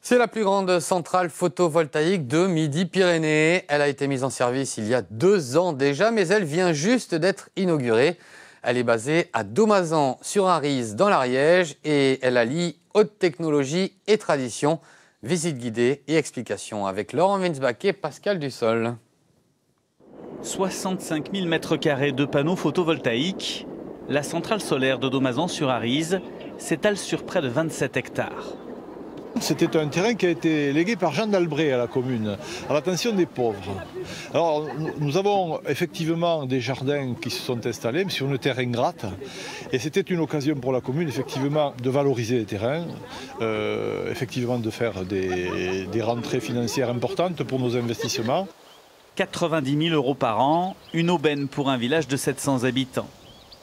C'est la plus grande centrale photovoltaïque de Midi-Pyrénées. Elle a été mise en service il y a 2 ans déjà, mais elle vient juste d'être inaugurée. Elle est basée à Domazan-sur-Arize dans l'Ariège et elle allie haute technologie et tradition. Visite guidée et explication avec Laurent Winsbach et Pascal Dussol. 65 000 m² de panneaux photovoltaïques. La centrale solaire de Domazan-sur-Arize s'étale sur près de 27 hectares. C'était un terrain qui a été légué par Jean d'Albret à la commune, à l'attention des pauvres. Alors, nous avons effectivement des jardins qui se sont installés, mais sur une terre ingrate. Et c'était une occasion pour la commune, effectivement, de valoriser les terrains, effectivement de faire des rentrées financières importantes pour nos investissements. 90 000 € par an, une aubaine pour un village de 700 habitants.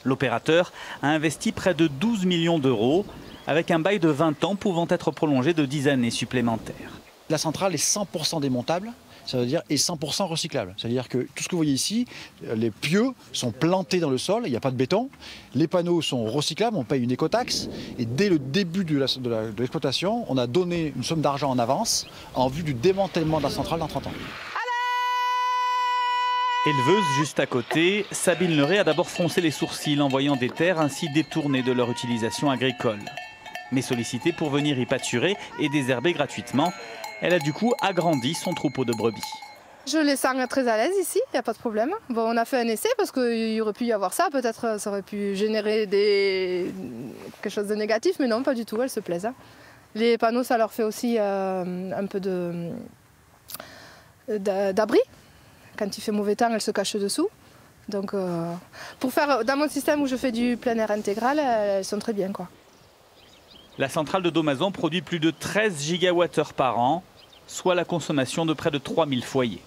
L'opérateur a investi près de 12 millions d'euros, avec un bail de 20 ans pouvant être prolongé de 10 années supplémentaires. La centrale est 100% démontable, ça veut dire, et 100% recyclable. C'est-à-dire que tout ce que vous voyez ici, les pieux sont plantés dans le sol, il n'y a pas de béton, les panneaux sont recyclables, on paye une écotaxe, et dès le début de l'exploitation, on a donné une somme d'argent en avance en vue du démantèlement de la centrale dans 30 ans. Éleveuse juste à côté, Sabine Leray a d'abord froncé les sourcils en voyant des terres ainsi détournées de leur utilisation agricole. Mais sollicitée pour venir y pâturer et désherber gratuitement, elle a du coup agrandi son troupeau de brebis. Je les sens très à l'aise ici, il n'y a pas de problème. Bon, on a fait un essai parce qu'il y aurait pu y avoir ça, peut-être ça aurait pu générer quelque chose de négatif, mais non, pas du tout, elles se plaisent. Les panneaux, ça leur fait aussi un peu d'abri. Quand il fait mauvais temps, elles se cachent dessous. Donc, pour faire dans mon système où je fais du plein air intégral, elles sont très bien, quoi. La centrale de Domazan produit plus de 13 gigawattheures par an, soit la consommation de près de 3000 foyers.